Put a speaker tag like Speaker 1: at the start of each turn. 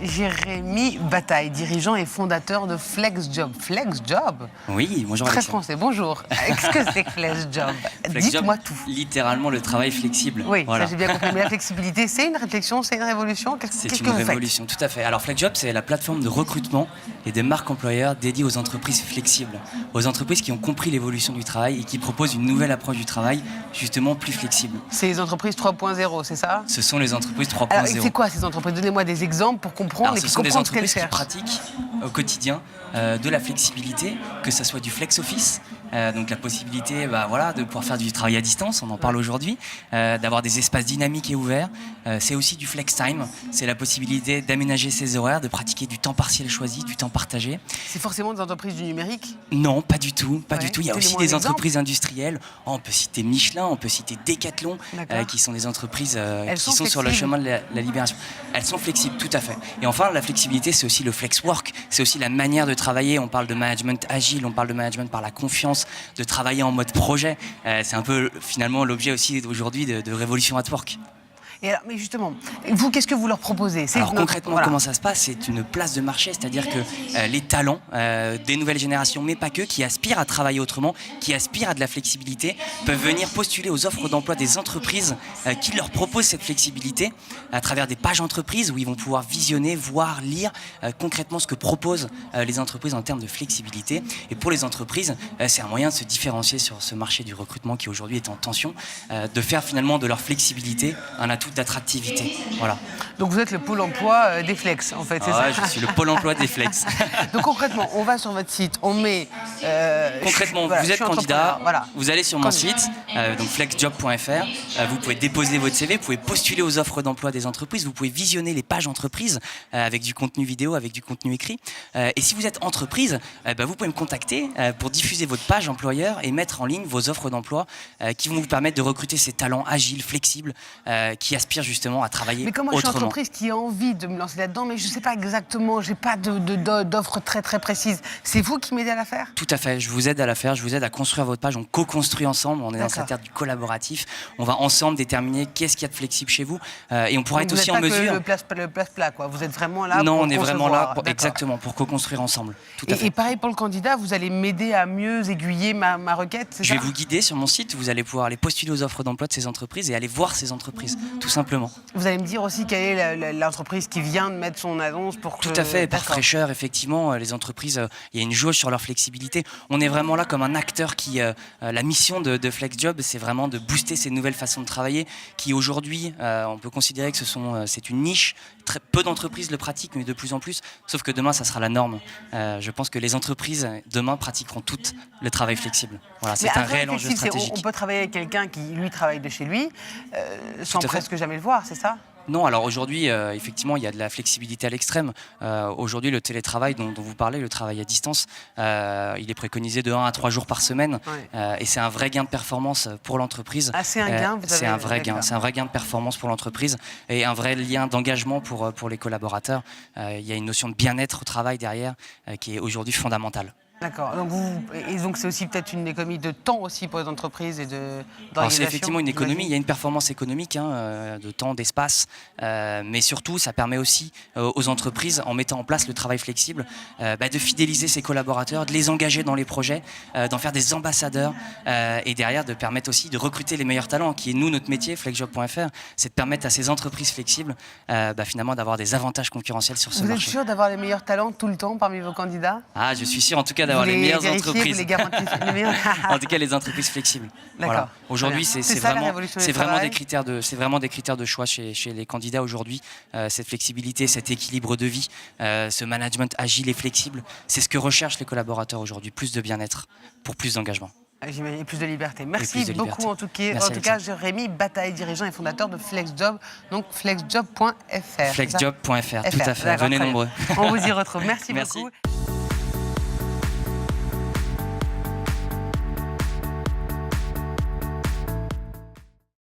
Speaker 1: Jérémy Bataille, dirigeant et fondateur de FlexJob. FlexJob?
Speaker 2: Oui, bonjour
Speaker 1: Très
Speaker 2: Alexia.
Speaker 1: français, bonjour. Qu'est-ce que c'est que FlexJob? Dites-moi tout.
Speaker 2: Littéralement le travail flexible.
Speaker 1: Oui,
Speaker 2: voilà.
Speaker 1: ça j'ai bien compris. Mais la flexibilité, c'est une réflexion, c'est une révolution?
Speaker 2: C'est une révolution, tout à fait. Alors FlexJob, c'est la plateforme de recrutement et des marques employeurs dédiées aux entreprises flexibles. Aux entreprises qui ont compris l'évolution du travail et qui proposent une nouvelle approche du travail, justement plus flexible.
Speaker 1: C'est les entreprises 3.0, c'est ça?
Speaker 2: Ce sont les entreprises 3.0.
Speaker 1: Alors, c'est quoi ces entreprises? Donnez-moi des exemples pour comprendre.
Speaker 2: Alors,
Speaker 1: et
Speaker 2: ce sont des
Speaker 1: comprendre ce qu'elles
Speaker 2: entreprises qui
Speaker 1: cherchent.
Speaker 2: pratiquent au quotidien de la flexibilité, que ce soit du flex office, donc la possibilité de pouvoir faire du travail à distance, on en parle aujourd'hui, d'avoir des espaces dynamiques et ouverts. C'est aussi du flex time, c'est la possibilité d'aménager ses horaires, de pratiquer du temps partiel choisi, du temps partagé.
Speaker 1: C'est forcément des entreprises du numérique?
Speaker 2: Non, pas du tout, pas du tout. Il y a aussi des entreprises
Speaker 1: exemple.
Speaker 2: industrielles. On peut citer Michelin, on peut citer Decathlon, qui sont des entreprises qui sont sur le chemin de la libération. Elles sont flexibles, tout à fait. Et enfin, la flexibilité, c'est aussi le flex work, c'est aussi la manière de travailler. On parle de management agile, on parle de management par la confiance, de travailler en mode projet. C'est un peu finalement l'objet aussi d'aujourd'hui de Révolution at Work.
Speaker 1: Et alors, mais justement, vous, qu'est-ce que vous leur proposez?
Speaker 2: Alors concrètement, comment ça se passe? C'est une place de marché, c'est-à-dire que les talents des nouvelles générations, mais pas que, qui aspirent à travailler autrement, qui aspirent à de la flexibilité, peuvent venir postuler aux offres d'emploi des entreprises qui leur proposent cette flexibilité à travers des pages entreprises où ils vont pouvoir visionner, voir, lire concrètement ce que proposent les entreprises en termes de flexibilité. Et pour les entreprises, c'est un moyen de se différencier sur ce marché du recrutement qui aujourd'hui est en tension, de faire finalement de leur flexibilité un atout d'attractivité. Voilà.
Speaker 1: Donc vous êtes le pôle emploi des flex, en fait, c'est ça?
Speaker 2: Je suis le pôle emploi des flex.
Speaker 1: Donc concrètement, on va sur votre site, on met...
Speaker 2: concrètement, vous êtes candidat, vous allez sur mon site, donc flexjob.fr, vous pouvez déposer votre CV, vous pouvez postuler aux offres d'emploi des entreprises, vous pouvez visionner les pages entreprises avec du contenu vidéo, avec du contenu écrit. Et si vous êtes entreprise, vous pouvez me contacter pour diffuser votre page employeur et mettre en ligne vos offres d'emploi qui vont vous permettre de recruter ces talents agiles, flexibles, qui aspirent justement à travailler autrement.
Speaker 1: Mais comment je suis une entreprise qui a envie de me lancer là-dedans, mais je ne sais pas exactement, je n'ai pas d'offre très très précise. C'est vous qui m'aidez à la faire?
Speaker 2: Tout à fait, je vous aide à la faire, je vous aide à construire votre page, on co-construit ensemble, on est dans cette ère du collaboratif, on va ensemble déterminer qu'est-ce qu'il y a de flexible chez vous et on pourra être aussi en mesure...
Speaker 1: Vous n'êtes pas que le place plat, quoi. Vous êtes vraiment là
Speaker 2: Non,
Speaker 1: pour
Speaker 2: on est vraiment là pour,
Speaker 1: exactement,
Speaker 2: pour co-construire ensemble. Tout à fait.
Speaker 1: Et pareil pour le candidat, vous allez m'aider à mieux aiguiller ma requête, c'est ça?
Speaker 2: Je vais vous guider sur mon site, vous allez pouvoir aller postuler aux offres d'emploi de ces entreprises et aller voir ces entreprises, tout simplement.
Speaker 1: Vous allez me dire aussi quelle est l'entreprise qui vient de mettre son annonce pour que...
Speaker 2: Tout à fait, par fraîcheur, effectivement, les entreprises, il y a une jauge sur leur flexibilité. On est vraiment là comme un acteur qui... la mission de FlexJob, c'est vraiment de booster ces nouvelles façons de travailler qui aujourd'hui, on peut considérer que c'est une niche. Très peu d'entreprises le pratiquent, mais de plus en plus. Sauf que demain, ça sera la norme. Je pense que les entreprises, demain, pratiqueront toutes le travail flexible. Voilà, c'est un réel enjeu stratégique.
Speaker 1: On peut travailler avec quelqu'un qui, lui, travaille de chez lui, sans presque jamais le voir, c'est ça?
Speaker 2: Non, alors aujourd'hui, effectivement, il y a de la flexibilité à l'extrême. Aujourd'hui, le télétravail dont vous parlez, le travail à distance, il est préconisé de 1 à 3 jours par semaine. Et c'est un vrai gain de performance pour l'entreprise.
Speaker 1: Ah, c'est un gain,
Speaker 2: c'est un vrai gain. C'est un vrai gain de performance pour l'entreprise et un vrai lien d'engagement pour les collaborateurs. Il y a une notion de bien-être au travail derrière qui est aujourd'hui fondamentale.
Speaker 1: D'accord. Donc c'est aussi peut-être une économie de temps aussi pour les entreprises et d'organisation.
Speaker 2: C'est effectivement une économie, il y a une performance économique de temps, d'espace, mais surtout ça permet aussi aux entreprises, en mettant en place le travail flexible, de fidéliser ses collaborateurs, de les engager dans les projets, d'en faire des ambassadeurs et derrière de permettre aussi de recruter les meilleurs talents, qui est nous notre métier, flexjob.fr, c'est de permettre à ces entreprises flexibles finalement d'avoir des avantages concurrentiels sur ce marché.
Speaker 1: Vous êtes sûr d'avoir les meilleurs talents tout le temps parmi vos candidats?
Speaker 2: Ah, je suis sûr en tout cas d'avoir les meilleures entreprises. En tout cas, les entreprises flexibles. Voilà. Aujourd'hui, c'est vraiment des critères de choix chez les candidats aujourd'hui. Cette flexibilité, cet équilibre de vie, ce management agile et flexible, c'est ce que recherchent les collaborateurs aujourd'hui. Plus de bien-être pour plus d'engagement.
Speaker 1: J'imagine plus de liberté. Merci beaucoup en tout cas, Jérémy Bataille, dirigeant et fondateur de FlexJob, donc flexjob.fr.
Speaker 2: Flexjob.fr, tout à fait. Venez nombreux.
Speaker 1: On vous y retrouve. Merci beaucoup.